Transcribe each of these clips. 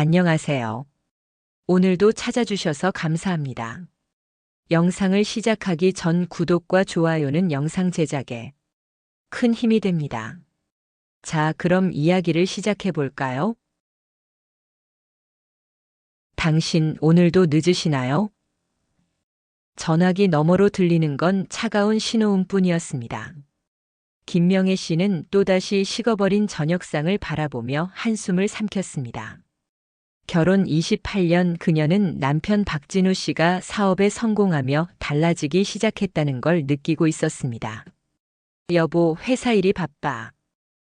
안녕하세요. 오늘도 찾아주셔서 감사합니다. 영상을 시작하기 전 구독과 좋아요는 영상 제작에 큰 힘이 됩니다. 자, 그럼 이야기를 시작해 볼까요? 당신 오늘도 늦으시나요? 전화기 너머로 들리는 건 차가운 신호음뿐이었습니다. 김명애 씨는 또다시 식어버린 저녁상을 바라보며 한숨을 삼켰습니다. 결혼 28년 그녀는 남편 박진우 씨가 사업에 성공하며 달라지기 시작했다는 걸 느끼고 있었습니다. 여보, 회사 일이 바빠.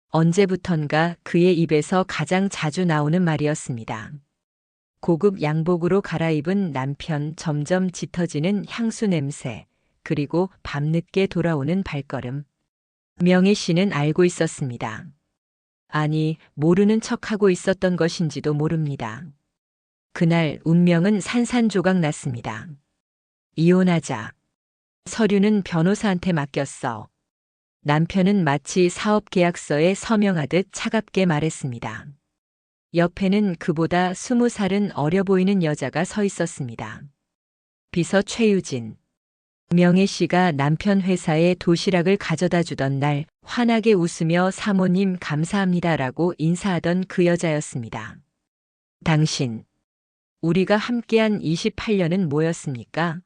언제부턴가 그의 입에서 가장 자주 나오는 말이었습니다. 고급 양복으로 갈아입은 남편, 점점 짙어지는 향수 냄새, 그리고 밤늦게 돌아오는 발걸음. 명애 씨는 알고 있었습니다. 아니, 모르는 척하고 있었던 것인지도 모릅니다. 그날 운명은 산산조각 났습니다. 이혼하자. 서류는 변호사한테 맡겼어. 남편은 마치 사업계약서에 서명하듯 차갑게 말했습니다. 옆에는 그보다 20살은 어려 보이는 여자가 서 있었습니다. 비서 최유진. 명애 씨가 남편 회사에 도시락을 가져다 주던 날 환하게 웃으며 사모님 감사합니다라고 인사하던 그 여자였습니다. 당신, 우리가 함께한 28년은 뭐였습니까?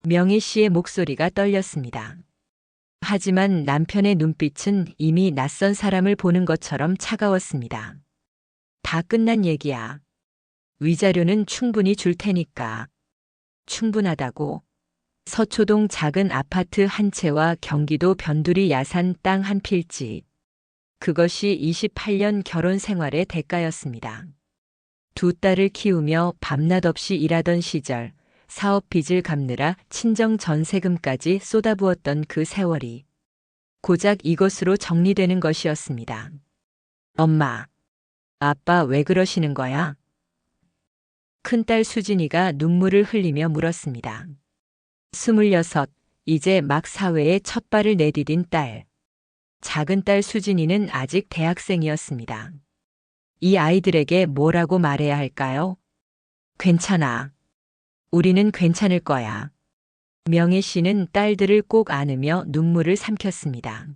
명희 씨의 목소리가 떨렸습니다. 하지만 남편의 눈빛은 이미 낯선 사람을 보는 것처럼 차가웠습니다. 다 끝난 얘기야. 위자료는 충분히 줄 테니까. 충분하다고. 서초동 작은 아파트 한 채와 경기도 변두리 야산 땅 한 필지. 그것이 28년 결혼 생활의 대가였습니다. 두 딸을 키우며 밤낮 없이 일하던 시절, 사업 빚을 갚느라 친정 전세금까지 쏟아부었던 그 세월이 고작 이것으로 정리되는 것이었습니다. 엄마, 아빠 왜 그러시는 거야? 큰딸 수진이가 눈물을 흘리며 물었습니다. 26, 이제 막 사회에 첫 발을 내디딘 딸. 작은 딸 수진이는 아직 대학생이었습니다. 이 아이들에게 뭐라고 말해야 할까요? 괜찮아. 우리는 괜찮을 거야. 명애 씨는 딸들을 꼭 안으며 눈물을 삼켰습니다.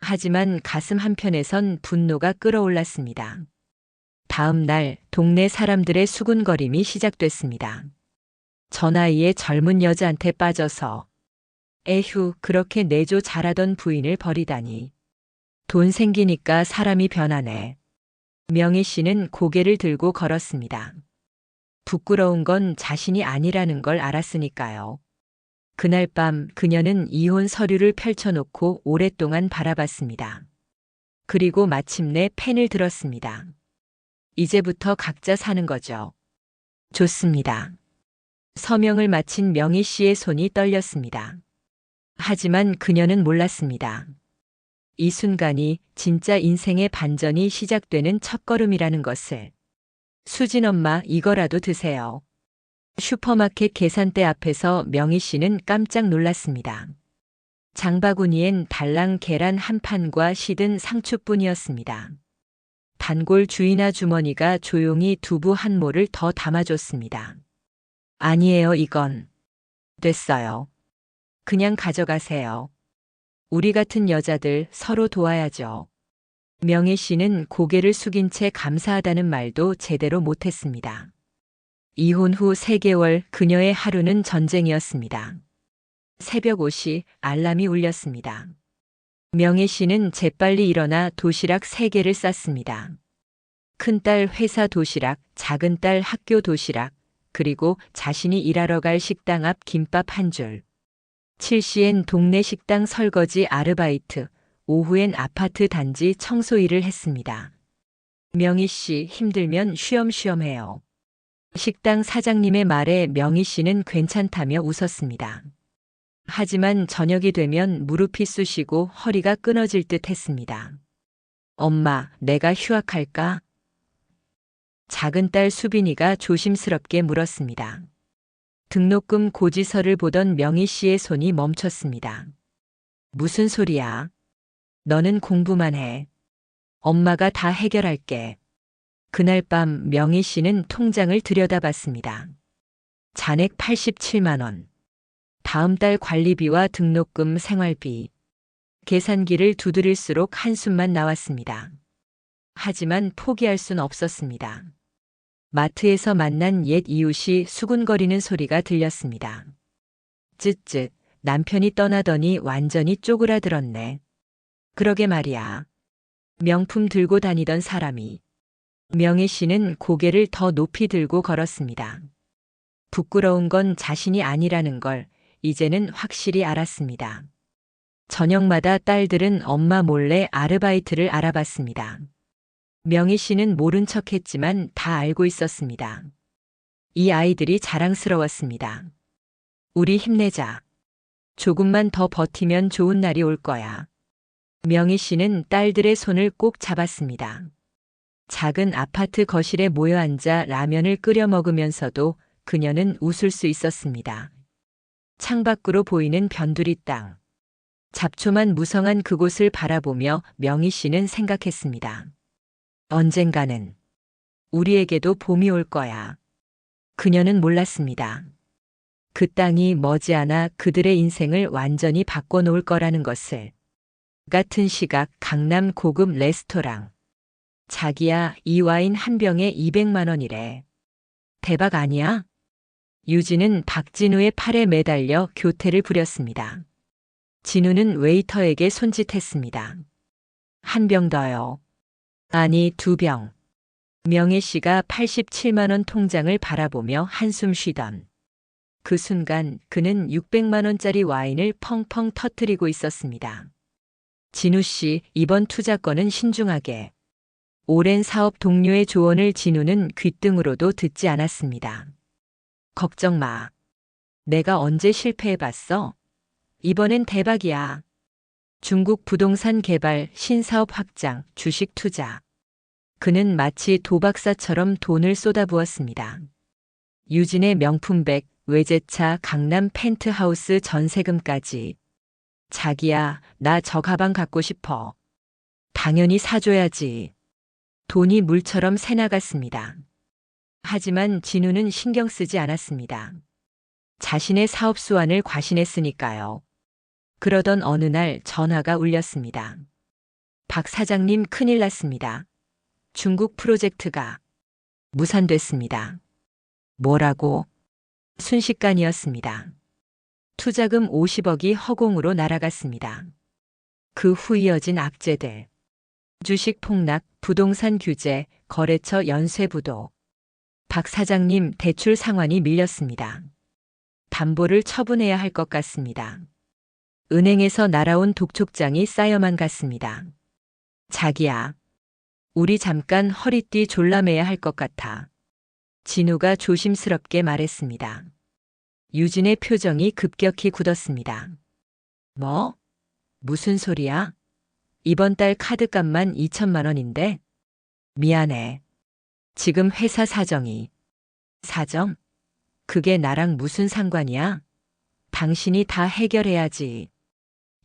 하지만 가슴 한편에선 분노가 끓어올랐습니다. 다음 날 동네 사람들의 수군거림이 시작됐습니다. 저 나이에 젊은 여자한테 빠져서 에휴, 그렇게 내조 잘하던 부인을 버리다니. 돈 생기니까 사람이 변하네. 명희 씨는 고개를 들고 걸었습니다. 부끄러운 건 자신이 아니라는 걸 알았으니까요. 그날 밤 그녀는 이혼 서류를 펼쳐놓고 오랫동안 바라봤습니다. 그리고 마침내 펜을 들었습니다. 이제부터 각자 사는 거죠. 좋습니다. 서명을 마친 명희 씨의 손이 떨렸습니다. 하지만 그녀는 몰랐습니다. 이 순간이 진짜 인생의 반전이 시작되는 첫걸음이라는 것을. 수진 엄마, 이거라도 드세요. 슈퍼마켓 계산대 앞에서 명희 씨는 깜짝 놀랐습니다. 장바구니엔 달랑 계란 한 판과 시든 상추뿐이었습니다. 단골 주인아 주머니가 조용히 두부 한 모를 더 담아줬습니다. 아니에요, 이건. 됐어요. 그냥 가져가세요. 우리 같은 여자들 서로 도와야죠. 명희 씨는 고개를 숙인 채 감사하다는 말도 제대로 못했습니다. 이혼 후 3개월 그녀의 하루는 전쟁이었습니다. 새벽 5시 알람이 울렸습니다. 명희 씨는 재빨리 일어나 도시락 3개를 쌌습니다. 큰딸 회사 도시락, 작은딸 학교 도시락, 그리고 자신이 일하러 갈 식당 앞 김밥 한 줄. 7시엔 동네 식당 설거지 아르바이트, 오후엔 아파트 단지 청소 일을 했습니다. 명희 씨, 힘들면 쉬엄쉬엄 해요. 식당 사장님의 말에 명희 씨는 괜찮다며 웃었습니다. 하지만 저녁이 되면 무릎이 쑤시고 허리가 끊어질 듯 했습니다. 엄마, 내가 휴학할까? 작은 딸 수빈이가 조심스럽게 물었습니다. 등록금 고지서를 보던 명희 씨의 손이 멈췄습니다. 무슨 소리야? 너는 공부만 해. 엄마가 다 해결할게. 그날 밤 명희 씨는 통장을 들여다봤습니다. 잔액 87만 원. 다음 달 관리비와 등록금, 생활비. 계산기를 두드릴수록 한숨만 나왔습니다. 하지만 포기할 순 없었습니다. 마트에서 만난 옛 이웃이 수군거리는 소리가 들렸습니다. 쯧쯧, 남편이 떠나더니 완전히 쪼그라들었네. 그러게 말이야. 명품 들고 다니던 사람이. 명희 씨는 고개를 더 높이 들고 걸었습니다. 부끄러운 건 자신이 아니라는 걸 이제는 확실히 알았습니다. 저녁마다 딸들은 엄마 몰래 아르바이트를 알아봤습니다. 명희 씨는 모른 척했지만 다 알고 있었습니다. 이 아이들이 자랑스러웠습니다. 우리 힘내자. 조금만 더 버티면 좋은 날이 올 거야. 명희 씨는 딸들의 손을 꼭 잡았습니다. 작은 아파트 거실에 모여 앉아 라면을 끓여 먹으면서도 그녀는 웃을 수 있었습니다. 창밖으로 보이는 변두리 땅. 잡초만 무성한 그곳을 바라보며 명희 씨는 생각했습니다. 언젠가는 우리에게도 봄이 올 거야. 그녀는 몰랐습니다. 그 땅이 머지않아 그들의 인생을 완전히 바꿔놓을 거라는 것을. 같은 시각 강남 고급 레스토랑. 자기야, 이 와인 한 병에 200만 원이래. 대박 아니야? 유진은 박진우의 팔에 매달려 교태를 부렸습니다. 진우는 웨이터에게 손짓했습니다. 한 병 더요. 아니, 2병. 명희 씨가 87만 원 통장을 바라보며 한숨 쉬던 그 순간 그는 600만 원짜리 와인을 펑펑 터뜨리고 있었습니다. 진우 씨, 이번 투자건은 신중하게. 오랜 사업 동료의 조언을 진우는 귓등으로도 듣지 않았습니다. 걱정 마. 내가 언제 실패해봤어? 이번엔 대박이야. 중국 부동산 개발, 신사업 확장, 주식 투자. 그는 마치 도박사처럼 돈을 쏟아부었습니다. 유진의 명품백, 외제차, 강남 펜트하우스 전세금까지. 자기야, 나 저 가방 갖고 싶어. 당연히 사줘야지. 돈이 물처럼 새나갔습니다. 하지만 진우는 신경 쓰지 않았습니다. 자신의 사업 수완을 과신했으니까요. 그러던 어느 날 전화가 울렸습니다. 박 사장님, 큰일 났습니다. 중국 프로젝트가 무산됐습니다. 뭐라고? 순식간이었습니다. 투자금 50억이 허공으로 날아갔습니다. 그 후 이어진 악재들. 주식 폭락, 부동산 규제, 거래처 연쇄 부도. 박 사장님, 대출 상환이 밀렸습니다. 담보를 처분해야 할 것 같습니다. 은행에서 날아온 독촉장이 쌓여만 갔습니다. 자기야, 우리 잠깐 허리띠 졸라매야 할 것 같아. 진우가 조심스럽게 말했습니다. 유진의 표정이 급격히 굳었습니다. 뭐? 무슨 소리야? 이번 달 카드값만 2천만 원인데? 미안해. 지금 회사 사정이. 사정? 그게 나랑 무슨 상관이야? 당신이 다 해결해야지.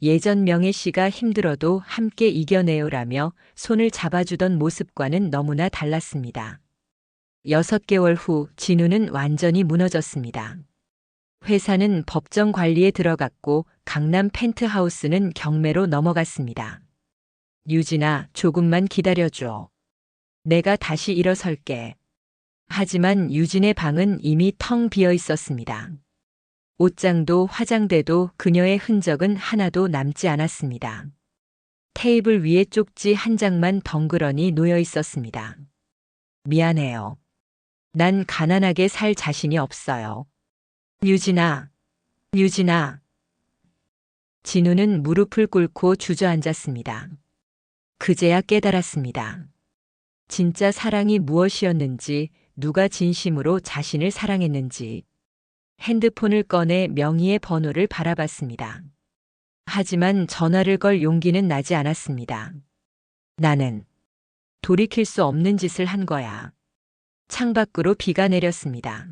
예전 명희 씨가 힘들어도 함께 이겨내요라며 손을 잡아주던 모습과는 너무나 달랐습니다. 6개월 후 진우는 완전히 무너졌습니다. 회사는 법정 관리에 들어갔고 강남 펜트하우스는 경매로 넘어갔습니다. 유진아, 조금만 기다려줘. 내가 다시 일어설게. 하지만 유진의 방은 이미 텅 비어 있었습니다. 옷장도 화장대도 그녀의 흔적은 하나도 남지 않았습니다. 테이블 위에 쪽지 한 장만 덩그러니 놓여 있었습니다. 미안해요. 난 가난하게 살 자신이 없어요. 유진아, 유진아. 진우는 무릎을 꿇고 주저앉았습니다. 그제야 깨달았습니다. 진짜 사랑이 무엇이었는지, 누가 진심으로 자신을 사랑했는지. 핸드폰을 꺼내 명희의 번호를 바라봤습니다. 하지만 전화를 걸 용기는 나지 않았습니다. 나는 돌이킬 수 없는 짓을 한 거야. 창밖으로 비가 내렸습니다.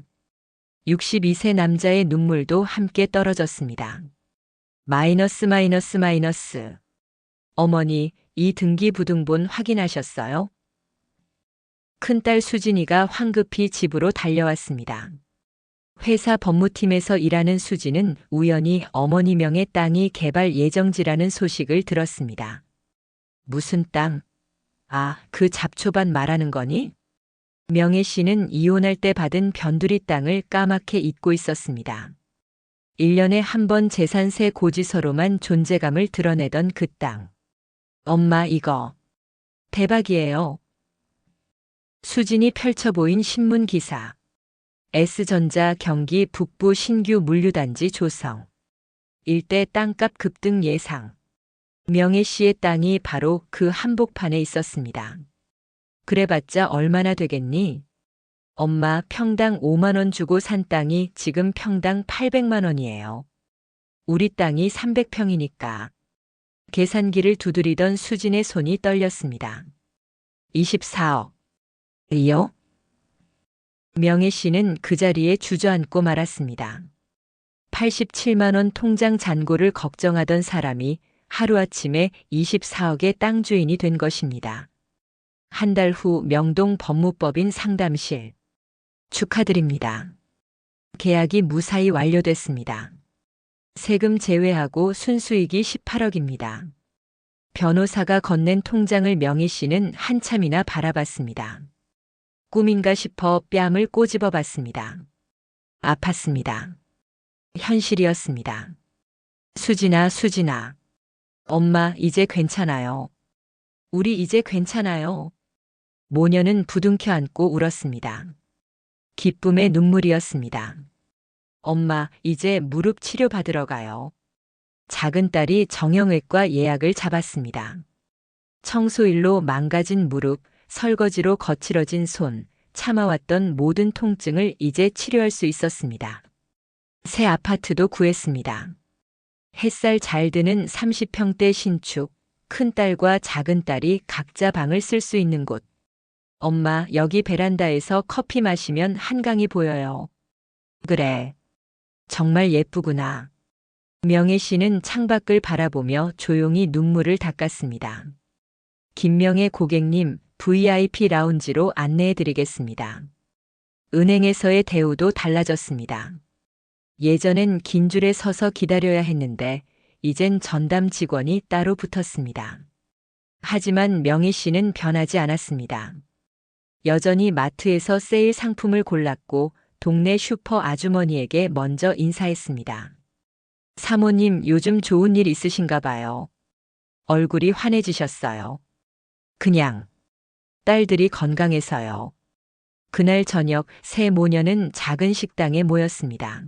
62세 남자의 눈물도 함께 떨어졌습니다. 마이너스 마이너스 마이너스. 어머니, 이 등기부등본 확인하셨어요? 큰딸 수진이가 황급히 집으로 달려왔습니다. 회사 법무팀에서 일하는 수진은 우연히 어머니 명의 땅이 개발 예정지라는 소식을 들었습니다. 무슨 땅? 아, 그 잡초밭 말하는 거니? 명혜 씨는 이혼할 때 받은 변두리 땅을 까맣게 잊고 있었습니다. 1년에 한 번 재산세 고지서로만 존재감을 드러내던 그 땅. 엄마 이거 대박이에요. 수진이 펼쳐 보인 신문 기사. S전자 경기 북부 신규 물류단지 조성. 일대 땅값 급등 예상. 명혜 씨의 땅이 바로 그 한복판에 있었습니다. 그래봤자 얼마나 되겠니? 엄마 평당 5만 원 주고 산 땅이 지금 평당 800만 원이에요. 우리 땅이 300평이니까. 계산기를 두드리던 수진의 손이 떨렸습니다. 24억. 이요? 명혜 씨는 그 자리에 주저앉고 말았습니다. 87만 원 통장 잔고를 걱정하던 사람이 하루아침에 24억의 땅 주인이 된 것입니다. 한 달 후 명동 법무법인 상담실. 축하드립니다. 계약이 무사히 완료됐습니다. 세금 제외하고 순수익이 18억입니다. 변호사가 건넨 통장을 명희 씨는 한참이나 바라봤습니다. 꿈인가 싶어 뺨을 꼬집어 봤습니다. 아팠습니다. 현실이었습니다. 수진아. 엄마 이제 괜찮아요. 우리 이제 괜찮아요. 모녀는 부둥켜 안고 울었습니다. 기쁨의 눈물이었습니다. 엄마 이제 무릎 치료 받으러 가요. 작은 딸이 정형외과 예약을 잡았습니다. 청소일로 망가진 무릎, 설거지로 거칠어진 손, 참아왔던 모든 통증을 이제 치료할 수 있었습니다. 새 아파트도 구했습니다. 햇살 잘 드는 30평대 신축, 큰딸과 작은딸이 각자 방을 쓸 수 있는 곳. 엄마, 여기 베란다에서 커피 마시면 한강이 보여요. 그래. 정말 예쁘구나. 명혜 씨는 창밖을 바라보며 조용히 눈물을 닦았습니다. 김명혜 고객님, VIP 라운지로 안내해 드리겠습니다. 은행에서의 대우도 달라졌습니다. 예전엔 긴 줄에 서서 기다려야 했는데 이젠 전담 직원이 따로 붙었습니다. 하지만 명희 씨는 변하지 않았습니다. 여전히 마트에서 세일 상품을 골랐고 동네 슈퍼 아주머니에게 먼저 인사했습니다. 사모님 요즘 좋은 일 있으신가 봐요. 얼굴이 환해지셨어요. 그냥 딸들이 건강해서요. 그날 저녁 세 모녀는 작은 식당에 모였습니다.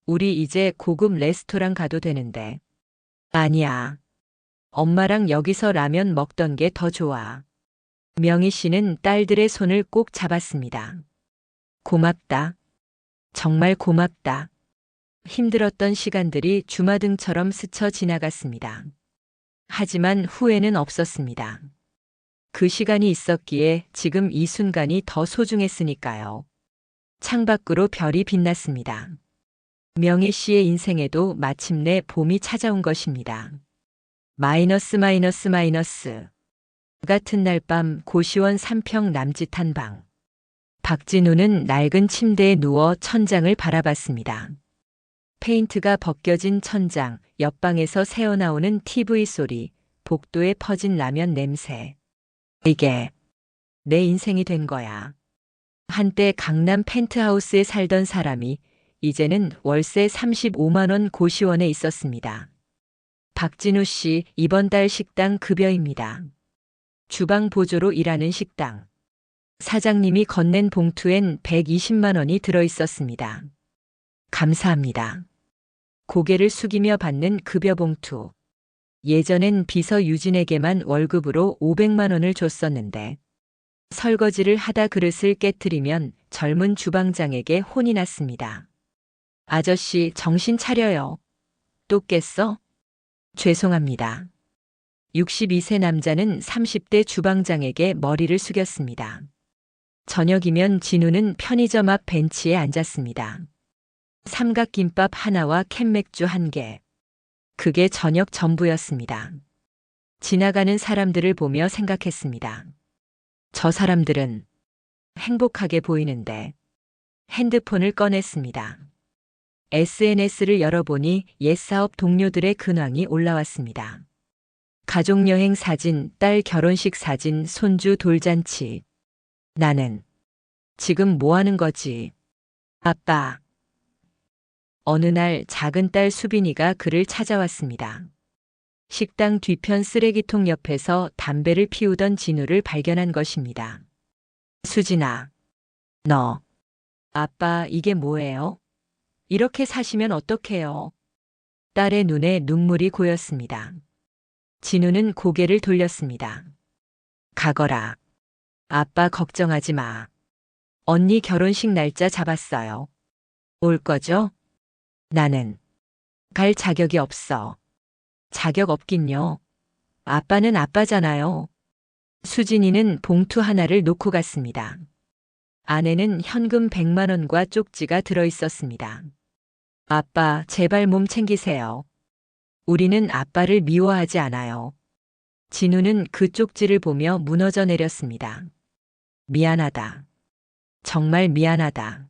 우리 이제 고급 레스토랑 가도 되는데. 아니야. 엄마랑 여기서 라면 먹던 게 더 좋아. 명희 씨는 딸들의 손을 꼭 잡았습니다. 고맙다. 정말 고맙다. 힘들었던 시간들이 주마등처럼 스쳐 지나갔습니다. 하지만 후회는 없었습니다. 그 시간이 있었기에 지금 이 순간이 더 소중했으니까요. 창밖으로 별이 빛났습니다. 명희 씨의 인생에도 마침내 봄이 찾아온 것입니다. 마이너스. 같은 날 밤 고시원 3평 남짓한 방. 박진우는 낡은 침대에 누워 천장을 바라봤습니다. 페인트가 벗겨진 천장, 옆방에서 새어나오는 TV 소리, 복도에 퍼진 라면 냄새. 이게 내 인생이 된 거야. 한때 강남 펜트하우스에 살던 사람이 이제는 월세 35만 원 고시원에 있었습니다. 박진우 씨 이번 달 식당 급여입니다. 주방 보조로 일하는 식당. 사장님이 건넨 봉투엔 120만 원이 들어 있었습니다. 감사합니다. 고개를 숙이며 받는 급여 봉투. 예전엔 비서 유진에게만 월급으로 500만 원을 줬었는데 설거지를 하다 그릇을 깨트리면 젊은 주방장에게 혼이 났습니다. 아저씨 정신 차려요. 또 깼어? 죄송합니다. 62세 남자는 30대 주방장에게 머리를 숙였습니다. 저녁이면 진우는 편의점 앞 벤치에 앉았습니다. 삼각김밥 하나와 캔맥주 한 개. 그게 저녁 전부였습니다. 지나가는 사람들을 보며 생각했습니다. 저 사람들은 행복하게 보이는데 핸드폰을 꺼냈습니다. SNS를 열어보니 옛 사업 동료들의 근황이 올라왔습니다. 가족여행 사진, 딸 결혼식 사진, 손주 돌잔치. 나는 지금 뭐 하는 거지? 아빠. 어느 날 작은 딸 수빈이가 그를 찾아왔습니다. 식당 뒤편 쓰레기통 옆에서 담배를 피우던 진우를 발견한 것입니다. 수진아, 너. 아빠, 이게 뭐예요? 이렇게 사시면 어떡해요? 딸의 눈에 눈물이 고였습니다. 진우는 고개를 돌렸습니다. 가거라. 아빠 걱정하지 마. 언니 결혼식 날짜 잡았어요. 올 거죠? 나는 갈 자격이 없어. 자격 없긴요. 아빠는 아빠잖아요. 수진이는 봉투 하나를 놓고 갔습니다. 안에는 현금 100만 원과 쪽지가 들어 있었습니다. 아빠, 제발 몸 챙기세요. 우리는 아빠를 미워하지 않아요. 진우는 그 쪽지를 보며 무너져 내렸습니다. 미안하다. 정말 미안하다.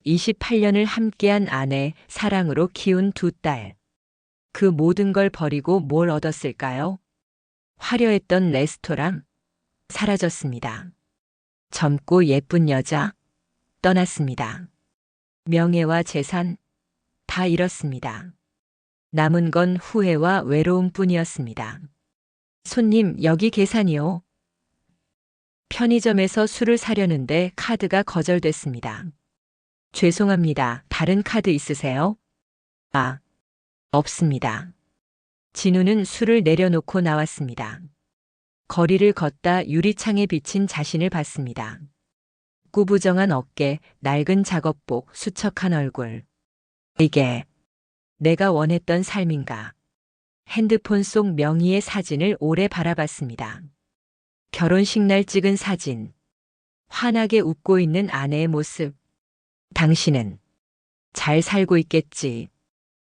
28년을 함께한 아내, 사랑으로 키운 두 딸. 그 모든 걸 버리고 뭘 얻었을까요? 화려했던 레스토랑? 사라졌습니다. 젊고 예쁜 여자? 떠났습니다. 명예와 재산? 다 잃었습니다. 남은 건 후회와 외로움 뿐이었습니다. 손님, 여기 계산이요. 편의점에서 술을 사려는데 카드가 거절됐습니다. 죄송합니다. 다른 카드 있으세요? 아, 없습니다. 진우는 술을 내려놓고 나왔습니다. 거리를 걷다 유리창에 비친 자신을 봤습니다. 꾸부정한 어깨, 낡은 작업복, 수척한 얼굴. 이게 내가 원했던 삶인가? 핸드폰 속 명희의 사진을 오래 바라봤습니다. 결혼식 날 찍은 사진. 환하게 웃고 있는 아내의 모습. 당신은 잘 살고 있겠지.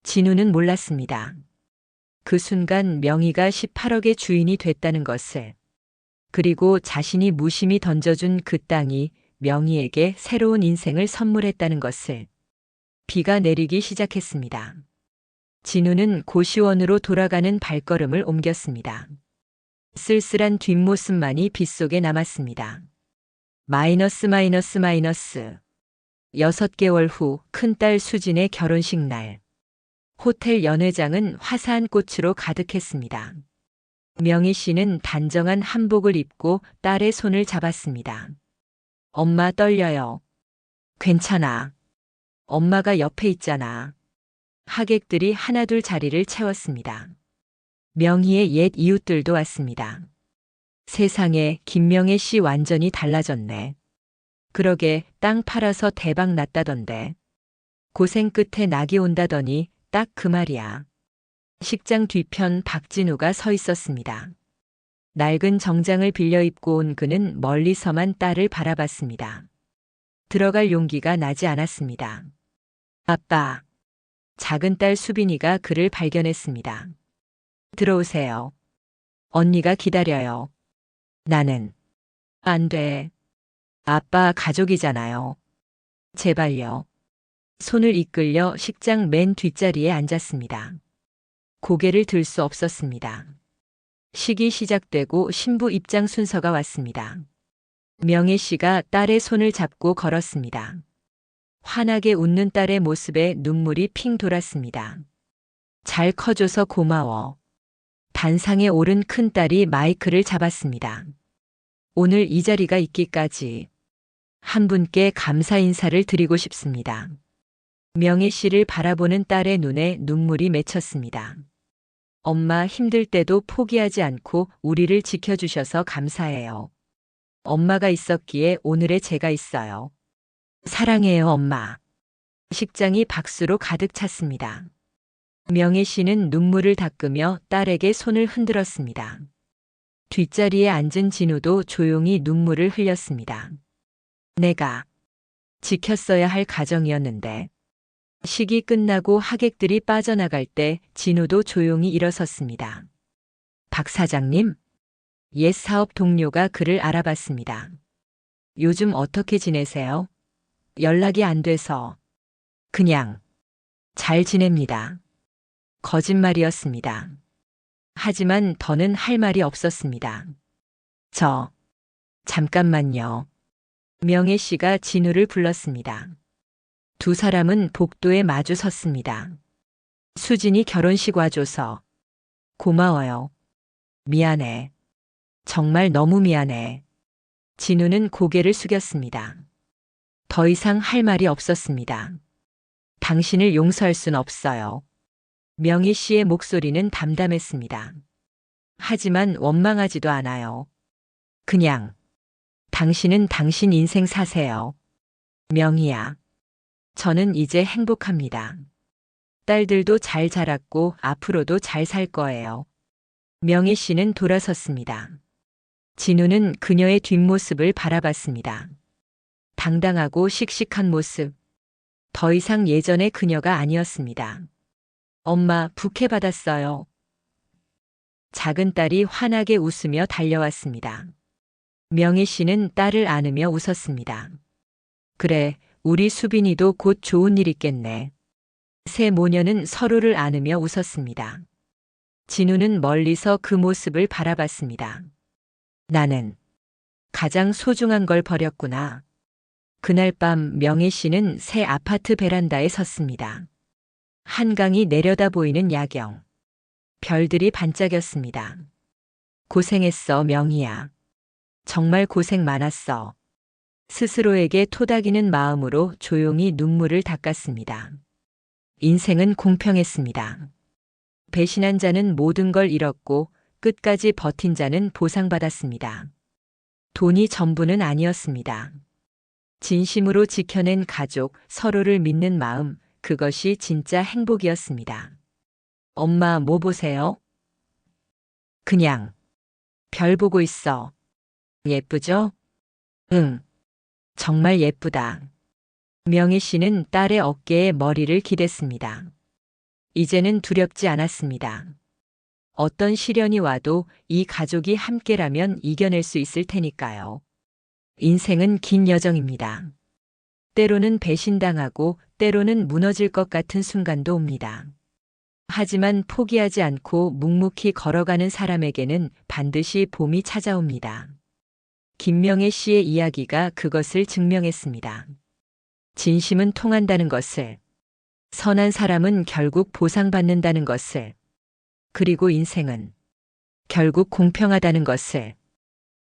진우는 몰랐습니다. 그 순간 명희가 18억의 주인이 됐다는 것을. 그리고 자신이 무심히 던져준 그 땅이 명희에게 새로운 인생을 선물했다는 것을. 비가 내리기 시작했습니다. 진우는 고시원으로 돌아가는 발걸음을 옮겼습니다. 쓸쓸한 뒷모습만이 빗속에 남았습니다. 마이너스 마이너스 마이너스. 6개월 후 큰딸 수진의 결혼식 날. 호텔 연회장은 화사한 꽃으로 가득했습니다. 명희 씨는 단정한 한복을 입고 딸의 손을 잡았습니다. 엄마 떨려요. 괜찮아. 엄마가 옆에 있잖아. 하객들이 하나둘 자리를 채웠습니다. 명희의 옛 이웃들도 왔습니다. 세상에, 김명애 씨 완전히 달라졌네. 그러게, 땅 팔아서 대박 났다던데. 고생 끝에 낙이 온다더니 딱 그 말이야. 식장 뒤편 박진우가 서 있었습니다. 낡은 정장을 빌려 입고 온 그는 멀리서만 딸을 바라봤습니다. 들어갈 용기가 나지 않았습니다. 아빠. 작은 딸 수빈이가 그를 발견했습니다. 들어오세요. 언니가 기다려요. 나는. 안 돼. 아빠 가족이잖아요. 제발요. 손을 이끌려 식장 맨 뒷자리에 앉았습니다. 고개를 들 수 없었습니다. 식이 시작되고 신부 입장 순서가 왔습니다. 명혜 씨가 딸의 손을 잡고 걸었습니다. 환하게 웃는 딸의 모습에 눈물이 핑 돌았습니다. 잘 커줘서 고마워. 단상에 오른 큰딸이 마이크를 잡았습니다. 오늘 이 자리가 있기까지 한 분께 감사 인사를 드리고 싶습니다. 명혜 씨를 바라보는 딸의 눈에 눈물이 맺혔습니다. 엄마 힘들 때도 포기하지 않고 우리를 지켜주셔서 감사해요. 엄마가 있었기에 오늘의 제가 있어요. 사랑해요, 엄마. 식장이 박수로 가득 찼습니다. 명혜 씨는 눈물을 닦으며 딸에게 손을 흔들었습니다. 뒷자리에 앉은 진우도 조용히 눈물을 흘렸습니다. 내가 지켰어야 할 가정이었는데. 식이 끝나고 하객들이 빠져나갈 때 진우도 조용히 일어섰습니다. 박 사장님? 옛 사업 동료가 그를 알아봤습니다. 요즘 어떻게 지내세요? 연락이 안 돼서. 그냥 잘 지냅니다. 거짓말이었습니다. 하지만 더는 할 말이 없었습니다. 잠깐만요. 명혜 씨가 진우를 불렀습니다. 두 사람은 복도에 마주 섰습니다. 수진이 결혼식 와줘서 고마워요. 미안해. 정말 너무 미안해. 진우는 고개를 숙였습니다. 더 이상 할 말이 없었습니다. 당신을 용서할 순 없어요. 명희 씨의 목소리는 담담했습니다. 하지만 원망하지도 않아요. 그냥 당신은 당신 인생 사세요. 명희야. 저는 이제 행복합니다. 딸들도 잘 자랐고 앞으로도 잘 살 거예요. 명희 씨는 돌아섰습니다. 진우는 그녀의 뒷모습을 바라봤습니다. 당당하고 씩씩한 모습. 더 이상 예전의 그녀가 아니었습니다. 엄마, 부케 받았어요. 작은 딸이 환하게 웃으며 달려왔습니다. 명희 씨는 딸을 안으며 웃었습니다. 그래, 우리 수빈이도 곧 좋은 일 있겠네. 세 모녀는 서로를 안으며 웃었습니다. 진우는 멀리서 그 모습을 바라봤습니다. 나는 가장 소중한 걸 버렸구나. 그날 밤 명희 씨는 새 아파트 베란다에 섰습니다. 한강이 내려다 보이는 야경. 별들이 반짝였습니다. 고생했어, 명희야. 정말 고생 많았어. 스스로에게 토닥이는 마음으로 조용히 눈물을 닦았습니다. 인생은 공평했습니다. 배신한 자는 모든 걸 잃었고 끝까지 버틴 자는 보상받았습니다. 돈이 전부는 아니었습니다. 진심으로 지켜낸 가족, 서로를 믿는 마음, 그것이 진짜 행복이었습니다. 엄마, 뭐 보세요? 그냥 별 보고 있어. 예쁘죠? 응, 정말 예쁘다. 명희 씨는 딸의 어깨에 머리를 기댔습니다. 이제는 두렵지 않았습니다. 어떤 시련이 와도 이 가족이 함께라면 이겨낼 수 있을 테니까요. 인생은 긴 여정입니다. 때로는 배신당하고 때로는 무너질 것 같은 순간도 옵니다. 하지만 포기하지 않고 묵묵히 걸어가는 사람에게는 반드시 봄이 찾아옵니다. 김명혜 씨의 이야기가 그것을 증명했습니다. 진심은 통한다는 것을, 선한 사람은 결국 보상받는다는 것을, 그리고 인생은 결국 공평하다는 것을